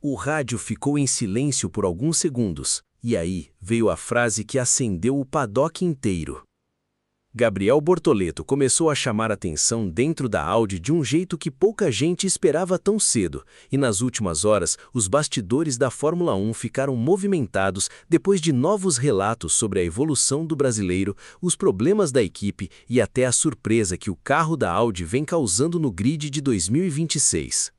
O rádio ficou em silêncio por alguns segundos, e aí veio a frase que acendeu o paddock inteiro. Gabriel Bortoleto começou a chamar atenção dentro da Audi de um jeito que pouca gente esperava tão cedo, e nas últimas horas, os bastidores da Fórmula 1 ficaram movimentados depois de novos relatos sobre a evolução do brasileiro, os problemas da equipe e até a surpresa que o carro da Audi vem causando no grid de 2026.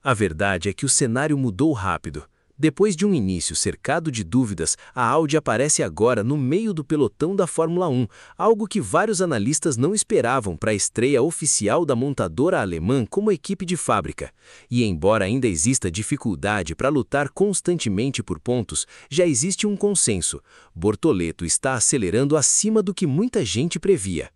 A verdade é que o cenário mudou rápido. Depois de um início cercado de dúvidas, a Audi aparece agora no meio do pelotão da Fórmula 1, algo que vários analistas não esperavam para a estreia oficial da montadora alemã como equipe de fábrica. E embora ainda exista dificuldade para lutar constantemente por pontos, já existe um consenso: Bortoleto está acelerando acima do que muita gente previa.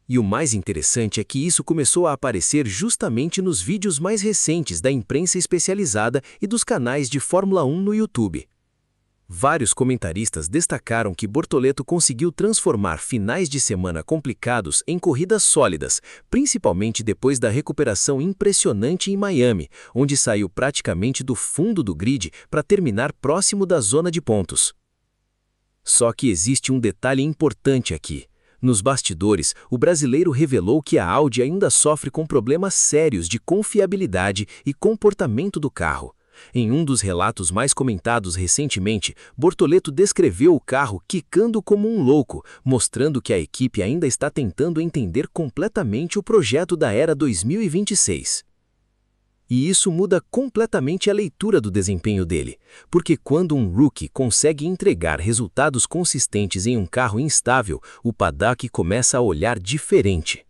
E o mais interessante é que isso começou a aparecer justamente nos vídeos mais recentes da imprensa especializada e dos canais de Fórmula 1 no YouTube. Vários comentaristas destacaram que Bortoleto conseguiu transformar finais de semana complicados em corridas sólidas, principalmente depois da recuperação impressionante em Miami, onde saiu praticamente do fundo do grid para terminar próximo da zona de pontos. Só que existe um detalhe importante aqui. Nos bastidores, o brasileiro revelou que a Audi ainda sofre com problemas sérios de confiabilidade e comportamento do carro. Em um dos relatos mais comentados recentemente, Bortoleto descreveu o carro quicando como um louco, mostrando que a equipe ainda está tentando entender completamente o projeto da era 2026. E isso muda completamente a leitura do desempenho dele, porque quando um rookie consegue entregar resultados consistentes em um carro instável, o paddock começa a olhar diferente.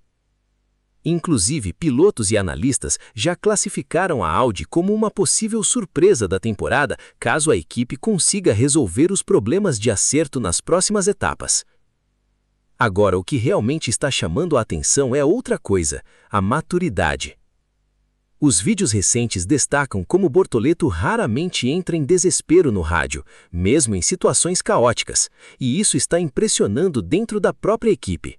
Inclusive, pilotos e analistas já classificaram a Audi como uma possível surpresa da temporada caso a equipe consiga resolver os problemas de acerto nas próximas etapas. Agora, o que realmente está chamando a atenção é outra coisa: a maturidade. Os vídeos recentes destacam como Bortoleto raramente entra em desespero no rádio, mesmo em situações caóticas, e isso está impressionando dentro da própria equipe.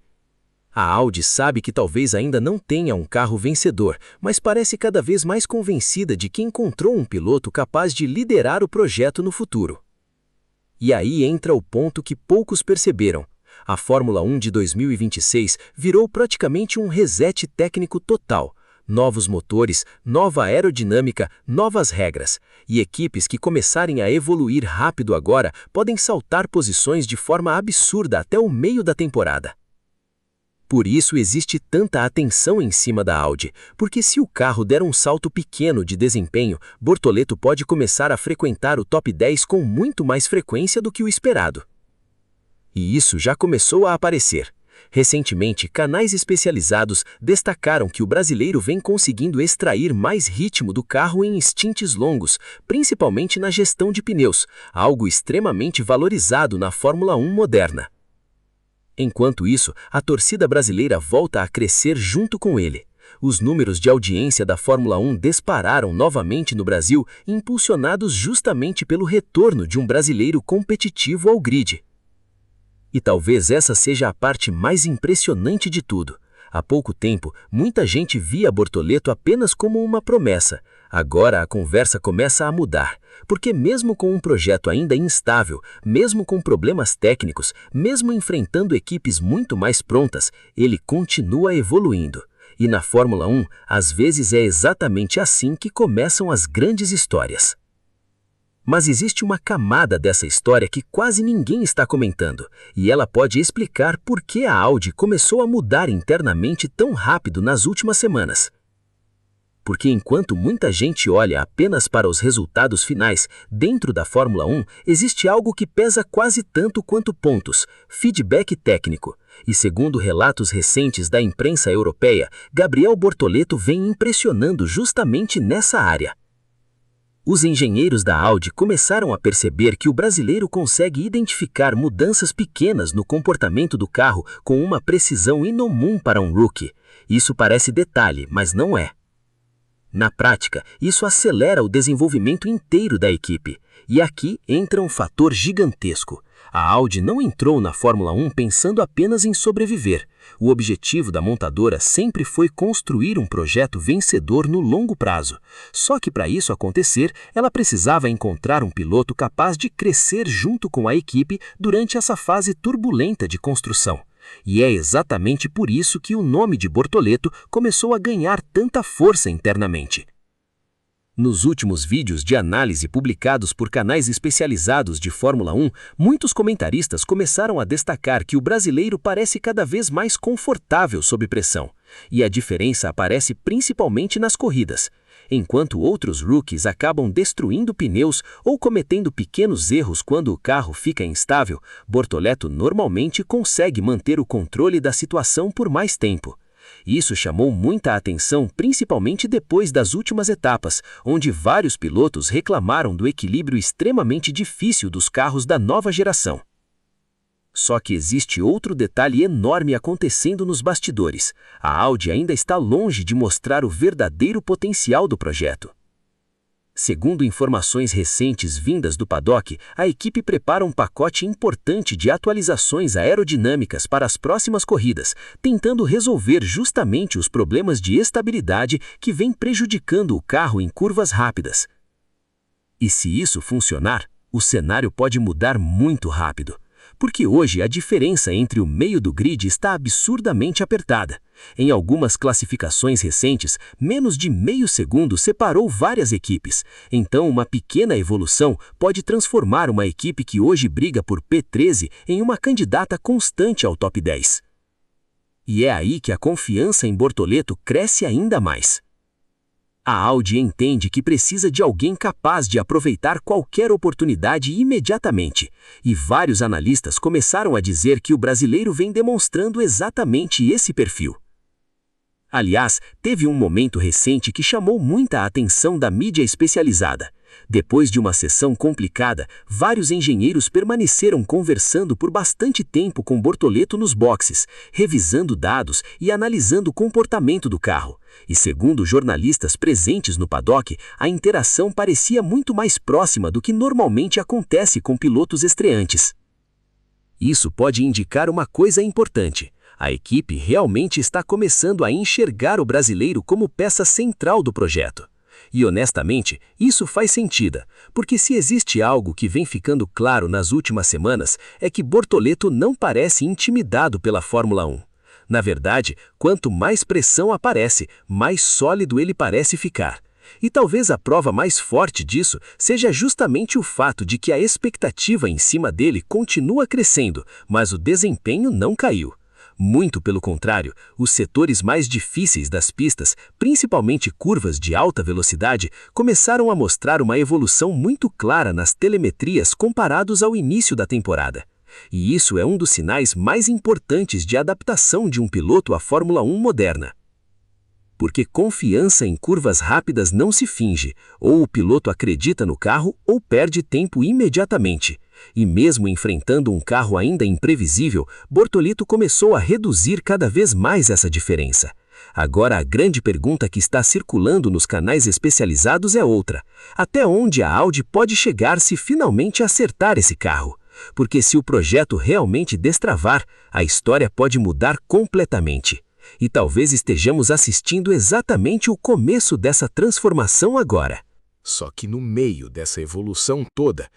A Audi sabe que talvez ainda não tenha um carro vencedor, mas parece cada vez mais convencida de que encontrou um piloto capaz de liderar o projeto no futuro. E aí entra o ponto que poucos perceberam. A Fórmula 1 de 2026 virou praticamente um reset técnico total. Novos motores, nova aerodinâmica, novas regras. E equipes que começarem a evoluir rápido agora podem saltar posições de forma absurda até o meio da temporada. Por isso existe tanta atenção em cima da Audi, porque se o carro der um salto pequeno de desempenho, Bortoleto pode começar a frequentar o top 10 com muito mais frequência do que o esperado. E isso já começou a aparecer. Recentemente, canais especializados destacaram que o brasileiro vem conseguindo extrair mais ritmo do carro em stints longos, principalmente na gestão de pneus, algo extremamente valorizado na Fórmula 1 moderna. Enquanto isso, a torcida brasileira volta a crescer junto com ele. Os números de audiência da Fórmula 1 dispararam novamente no Brasil, impulsionados justamente pelo retorno de um brasileiro competitivo ao grid. E talvez essa seja a parte mais impressionante de tudo. Há pouco tempo, muita gente via Bortoleto apenas como uma promessa. Agora a conversa começa a mudar, porque mesmo com um projeto ainda instável, mesmo com problemas técnicos, mesmo enfrentando equipes muito mais prontas, ele continua evoluindo. E na Fórmula 1, às vezes é exatamente assim que começam as grandes histórias. Mas existe uma camada dessa história que quase ninguém está comentando, e ela pode explicar por que a Audi começou a mudar internamente tão rápido nas últimas semanas. Porque enquanto muita gente olha apenas para os resultados finais, dentro da Fórmula 1 existe algo que pesa quase tanto quanto pontos: feedback técnico. E segundo relatos recentes da imprensa europeia, Gabriel Bortoleto vem impressionando justamente nessa área. Os engenheiros da Audi começaram a perceber que o brasileiro consegue identificar mudanças pequenas no comportamento do carro com uma precisão incomum para um rookie. Isso parece detalhe, mas não é. Na prática, isso acelera o desenvolvimento inteiro da equipe. E aqui entra um fator gigantesco. A Audi não entrou na Fórmula 1 pensando apenas em sobreviver. O objetivo da montadora sempre foi construir um projeto vencedor no longo prazo. Só que para isso acontecer, ela precisava encontrar um piloto capaz de crescer junto com a equipe durante essa fase turbulenta de construção. E é exatamente por isso que o nome de Bortoleto começou a ganhar tanta força internamente. Nos últimos vídeos de análise publicados por canais especializados de Fórmula 1, muitos comentaristas começaram a destacar que o brasileiro parece cada vez mais confortável sob pressão, e a diferença aparece principalmente nas corridas. Enquanto outros rookies acabam destruindo pneus ou cometendo pequenos erros quando o carro fica instável, Bortoleto normalmente consegue manter o controle da situação por mais tempo. Isso chamou muita atenção, principalmente depois das últimas etapas, onde vários pilotos reclamaram do equilíbrio extremamente difícil dos carros da nova geração. Só que existe outro detalhe enorme acontecendo nos bastidores. A Audi ainda está longe de mostrar o verdadeiro potencial do projeto. Segundo informações recentes vindas do paddock, a equipe prepara um pacote importante de atualizações aerodinâmicas para as próximas corridas, tentando resolver justamente os problemas de estabilidade que vêm prejudicando o carro em curvas rápidas. E se isso funcionar, o cenário pode mudar muito rápido. Porque hoje a diferença entre o meio do grid está absurdamente apertada. Em algumas classificações recentes, menos de meio segundo separou várias equipes. Então, uma pequena evolução pode transformar uma equipe que hoje briga por P13 em uma candidata constante ao top 10. E é aí que a confiança em Bortoleto cresce ainda mais. A Audi entende que precisa de alguém capaz de aproveitar qualquer oportunidade imediatamente, e vários analistas começaram a dizer que o brasileiro vem demonstrando exatamente esse perfil. Aliás, teve um momento recente que chamou muita atenção da mídia especializada. Depois de uma sessão complicada, vários engenheiros permaneceram conversando por bastante tempo com Bortoleto nos boxes, revisando dados e analisando o comportamento do carro. E segundo jornalistas presentes no paddock, a interação parecia muito mais próxima do que normalmente acontece com pilotos estreantes. Isso pode indicar uma coisa importante. A equipe realmente está começando a enxergar o brasileiro como peça central do projeto. E honestamente, isso faz sentido, porque se existe algo que vem ficando claro nas últimas semanas, é que Bortoleto não parece intimidado pela Fórmula 1. Na verdade, quanto mais pressão aparece, mais sólido ele parece ficar. E talvez a prova mais forte disso seja justamente o fato de que a expectativa em cima dele continua crescendo, mas o desempenho não caiu. Muito pelo contrário, os setores mais difíceis das pistas, principalmente curvas de alta velocidade, começaram a mostrar uma evolução muito clara nas telemetrias comparados ao início da temporada. E isso é um dos sinais mais importantes de adaptação de um piloto à Fórmula 1 moderna. Porque confiança em curvas rápidas não se finge, ou o piloto acredita no carro ou perde tempo imediatamente. E mesmo enfrentando um carro ainda imprevisível, Bortoleto começou a reduzir cada vez mais essa diferença. Agora a grande pergunta que está circulando nos canais especializados é outra. Até onde a Audi pode chegar se finalmente acertar esse carro? Porque se o projeto realmente destravar, a história pode mudar completamente. E talvez estejamos assistindo exatamente o começo dessa transformação agora. Só que no meio dessa evolução toda,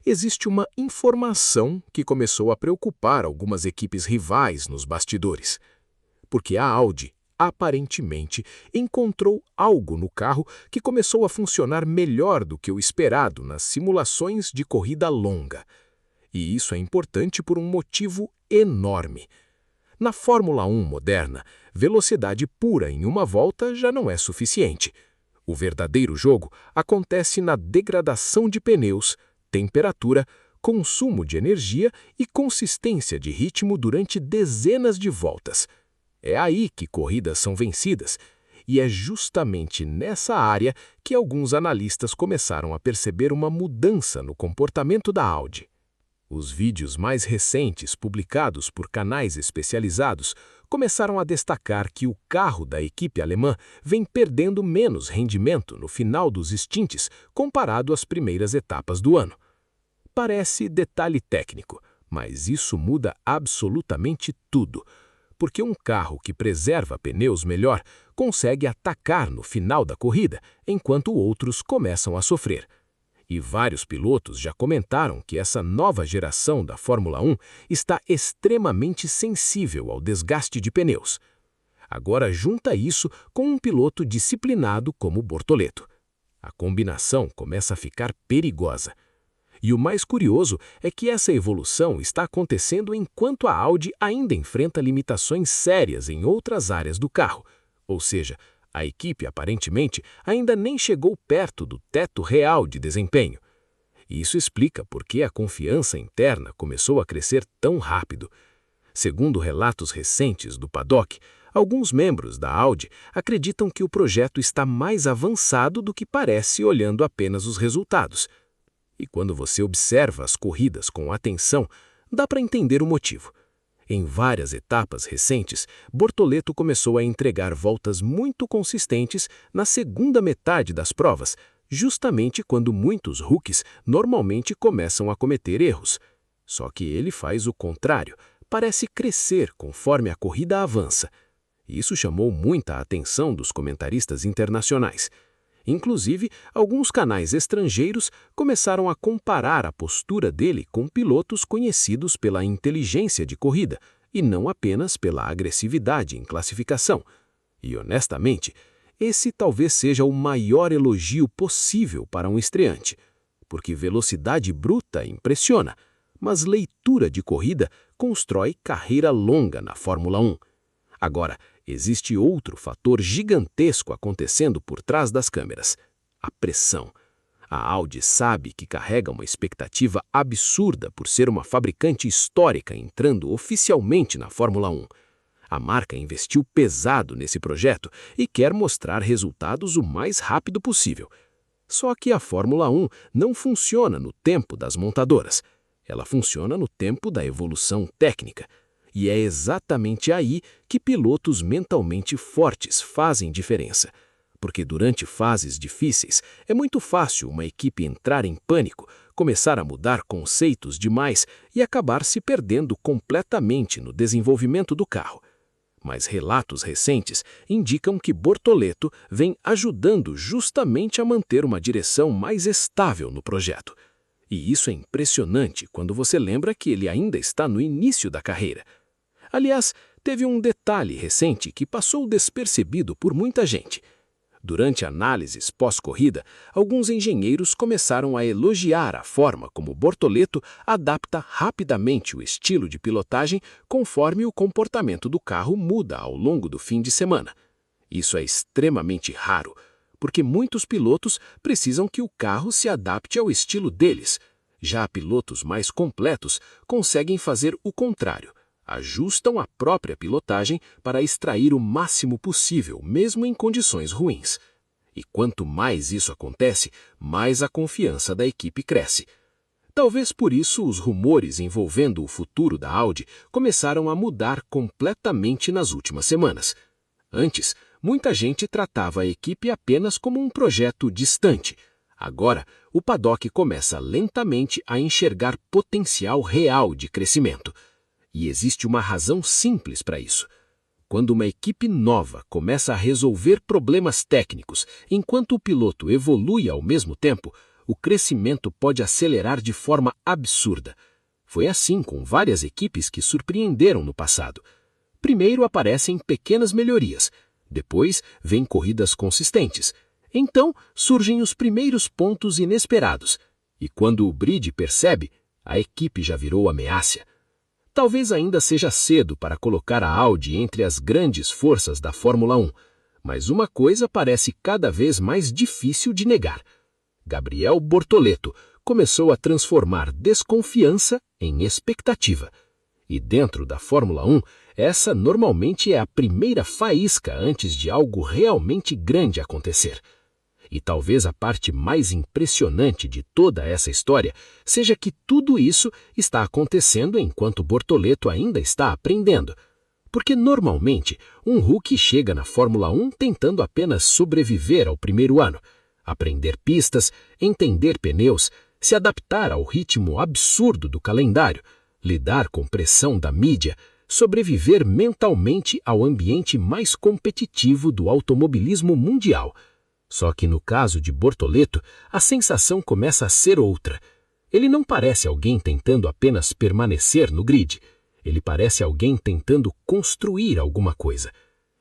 existe uma informação que começou a preocupar algumas equipes rivais nos bastidores. Porque a Audi, aparentemente, encontrou algo no carro que começou a funcionar melhor do que o esperado nas simulações de corrida longa. E isso é importante por um motivo enorme. Na Fórmula 1 moderna, velocidade pura em uma volta já não é suficiente. O verdadeiro jogo acontece na degradação de pneus, temperatura, consumo de energia e consistência de ritmo durante dezenas de voltas. É aí que corridas são vencidas, e é justamente nessa área que alguns analistas começaram a perceber uma mudança no comportamento da Audi. Os vídeos mais recentes publicados por canais especializados começaram a destacar que o carro da equipe alemã vem perdendo menos rendimento no final dos stints comparado às primeiras etapas do ano. Parece detalhe técnico, mas isso muda absolutamente tudo, porque um carro que preserva pneus melhor consegue atacar no final da corrida, enquanto outros começam a sofrer. E vários pilotos já comentaram que essa nova geração da Fórmula 1 está extremamente sensível ao desgaste de pneus. Agora junta isso com um piloto disciplinado como Bortoleto. A combinação começa a ficar perigosa. E o mais curioso é que essa evolução está acontecendo enquanto a Audi ainda enfrenta limitações sérias em outras áreas do carro. Ou seja, a equipe aparentemente ainda nem chegou perto do teto real de desempenho. E isso explica por que a confiança interna começou a crescer tão rápido. Segundo relatos recentes do paddock, alguns membros da Audi acreditam que o projeto está mais avançado do que parece olhando apenas os resultados. E quando você observa as corridas com atenção, dá para entender o motivo. Em várias etapas recentes, Bortoleto começou a entregar voltas muito consistentes na segunda metade das provas, justamente quando muitos rookies normalmente começam a cometer erros. Só que ele faz o contrário, parece crescer conforme a corrida avança. Isso chamou muita atenção dos comentaristas internacionais. Inclusive, alguns canais estrangeiros começaram a comparar a postura dele com pilotos conhecidos pela inteligência de corrida e não apenas pela agressividade em classificação. E, honestamente, esse talvez seja o maior elogio possível para um estreante, porque velocidade bruta impressiona, mas leitura de corrida constrói carreira longa na Fórmula 1. Agora, existe outro fator gigantesco acontecendo por trás das câmeras: a pressão. A Audi sabe que carrega uma expectativa absurda por ser uma fabricante histórica entrando oficialmente na Fórmula 1. A marca investiu pesado nesse projeto e quer mostrar resultados o mais rápido possível. Só que a Fórmula 1 não funciona no tempo das montadoras. Ela funciona no tempo da evolução técnica. E é exatamente aí que pilotos mentalmente fortes fazem diferença. Porque durante fases difíceis, é muito fácil uma equipe entrar em pânico, começar a mudar conceitos demais e acabar se perdendo completamente no desenvolvimento do carro. Mas relatos recentes indicam que Bortoleto vem ajudando justamente a manter uma direção mais estável no projeto. E isso é impressionante quando você lembra que ele ainda está no início da carreira. Aliás, teve um detalhe recente que passou despercebido por muita gente. Durante análises pós-corrida, alguns engenheiros começaram a elogiar a forma como Bortoleto adapta rapidamente o estilo de pilotagem conforme o comportamento do carro muda ao longo do fim de semana. Isso é extremamente raro, porque muitos pilotos precisam que o carro se adapte ao estilo deles. Já pilotos mais completos conseguem fazer o contrário. Ajustam a própria pilotagem para extrair o máximo possível, mesmo em condições ruins. E quanto mais isso acontece, mais a confiança da equipe cresce. Talvez por isso os rumores envolvendo o futuro da Audi começaram a mudar completamente nas últimas semanas. Antes, muita gente tratava a equipe apenas como um projeto distante. Agora, o paddock começa lentamente a enxergar potencial real de crescimento. E existe uma razão simples para isso. Quando uma equipe nova começa a resolver problemas técnicos enquanto o piloto evolui ao mesmo tempo, o crescimento pode acelerar de forma absurda. Foi assim com várias equipes que surpreenderam no passado. Primeiro aparecem pequenas melhorias, depois vêm corridas consistentes. Então surgem os primeiros pontos inesperados. E quando o grid percebe, a equipe já virou ameaça. Talvez ainda seja cedo para colocar a Audi entre as grandes forças da Fórmula 1, mas uma coisa parece cada vez mais difícil de negar. Gabriel Bortoleto começou a transformar desconfiança em expectativa. E dentro da Fórmula 1, essa normalmente é a primeira faísca antes de algo realmente grande acontecer. E talvez a parte mais impressionante de toda essa história seja que tudo isso está acontecendo enquanto Bortoleto ainda está aprendendo. Porque normalmente um rookie chega na Fórmula 1 tentando apenas sobreviver ao primeiro ano, aprender pistas, entender pneus, se adaptar ao ritmo absurdo do calendário, lidar com pressão da mídia, sobreviver mentalmente ao ambiente mais competitivo do automobilismo mundial. Só que no caso de Bortoleto, a sensação começa a ser outra. Ele não parece alguém tentando apenas permanecer no grid. Ele parece alguém tentando construir alguma coisa.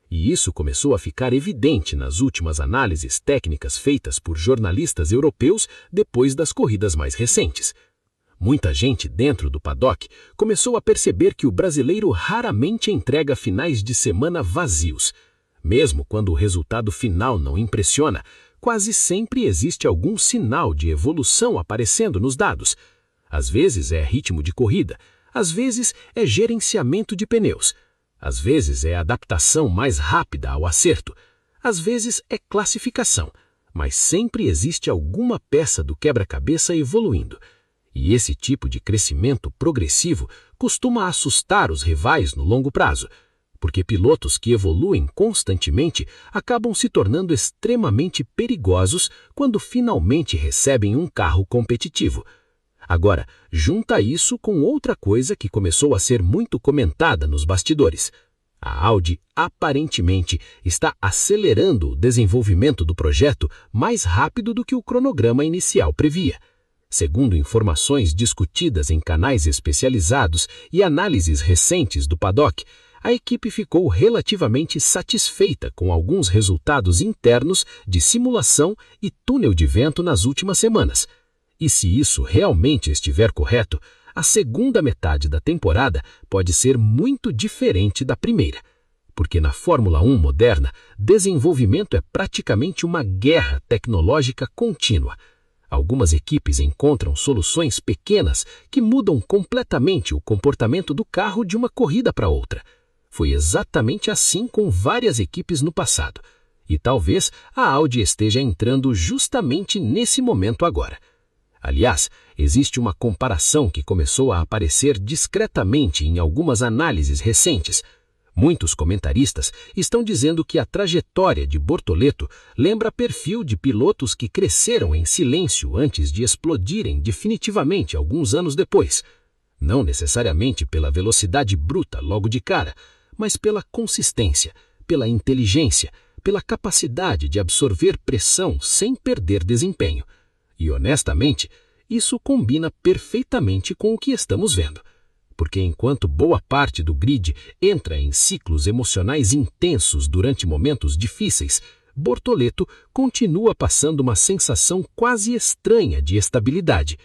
E isso começou a ficar evidente nas últimas análises técnicas feitas por jornalistas europeus depois das corridas mais recentes. Muita gente dentro do paddock começou a perceber que o brasileiro raramente entrega finais de semana vazios. Mesmo quando o resultado final não impressiona, quase sempre existe algum sinal de evolução aparecendo nos dados. Às vezes é ritmo de corrida, às vezes é gerenciamento de pneus, às vezes é adaptação mais rápida ao acerto, às vezes é classificação, mas sempre existe alguma peça do quebra-cabeça evoluindo. E esse tipo de crescimento progressivo costuma assustar os rivais no longo prazo, porque pilotos que evoluem constantemente acabam se tornando extremamente perigosos quando finalmente recebem um carro competitivo. Agora, junta isso com outra coisa que começou a ser muito comentada nos bastidores. A Audi aparentemente está acelerando o desenvolvimento do projeto mais rápido do que o cronograma inicial previa. Segundo informações discutidas em canais especializados e análises recentes do paddock, a equipe ficou relativamente satisfeita com alguns resultados internos de simulação e túnel de vento nas últimas semanas. E se isso realmente estiver correto, a segunda metade da temporada pode ser muito diferente da primeira. Porque na Fórmula 1 moderna, desenvolvimento é praticamente uma guerra tecnológica contínua. Algumas equipes encontram soluções pequenas que mudam completamente o comportamento do carro de uma corrida para outra. Foi exatamente assim com várias equipes no passado. E talvez a Audi esteja entrando justamente nesse momento agora. Aliás, existe uma comparação que começou a aparecer discretamente em algumas análises recentes. Muitos comentaristas estão dizendo que a trajetória de Bortoleto lembra perfil de pilotos que cresceram em silêncio antes de explodirem definitivamente alguns anos depois. Não necessariamente pela velocidade bruta logo de cara, mas pela consistência, pela inteligência, pela capacidade de absorver pressão sem perder desempenho. E honestamente, isso combina perfeitamente com o que estamos vendo. Porque enquanto boa parte do grid entra em ciclos emocionais intensos durante momentos difíceis, Bortoleto continua passando uma sensação quase estranha de estabilidade.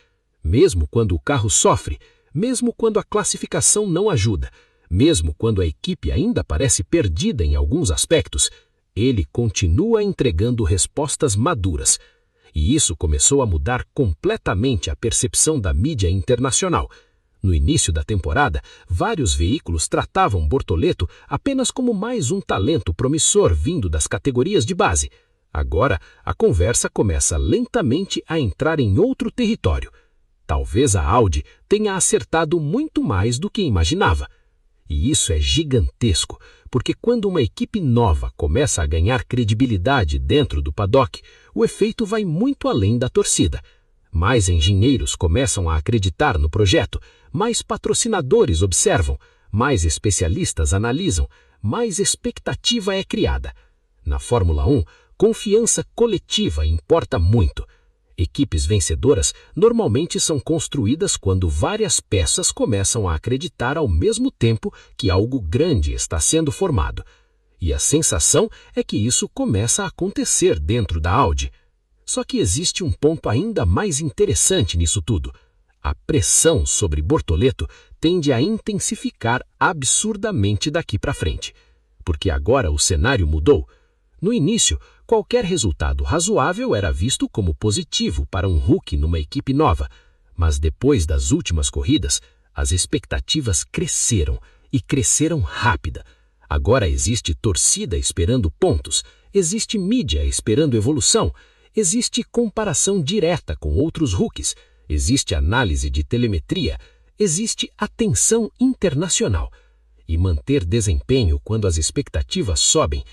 Mesmo quando o carro sofre, mesmo quando a classificação não ajuda, mesmo quando a equipe ainda parece perdida em alguns aspectos, ele continua entregando respostas maduras. E isso começou a mudar completamente a percepção da mídia internacional. No início da temporada, vários veículos tratavam Bortoleto apenas como mais um talento promissor vindo das categorias de base. Agora, a conversa começa lentamente a entrar em outro território. Talvez a Audi tenha acertado muito mais do que imaginava. E isso é gigantesco, porque quando uma equipe nova começa a ganhar credibilidade dentro do paddock, o efeito vai muito além da torcida. Mais engenheiros começam a acreditar no projeto, mais patrocinadores observam, mais especialistas analisam, mais expectativa é criada. Na Fórmula 1, confiança coletiva importa muito. Equipes vencedoras normalmente são construídas quando várias peças começam a acreditar ao mesmo tempo que algo grande está sendo formado. E a sensação é que isso começa a acontecer dentro da Audi. Só que existe um ponto ainda mais interessante nisso tudo. A pressão sobre Bortoleto tende a intensificar absurdamente daqui para frente. Porque agora o cenário mudou. No início, qualquer resultado razoável era visto como positivo para um rookie numa equipe nova. Mas depois das últimas corridas, as expectativas cresceram, e cresceram rápida. Agora existe torcida esperando pontos, existe mídia esperando evolução, existe comparação direta com outros rookies, existe análise de telemetria, existe atenção internacional. E manter desempenho quando as expectativas sobem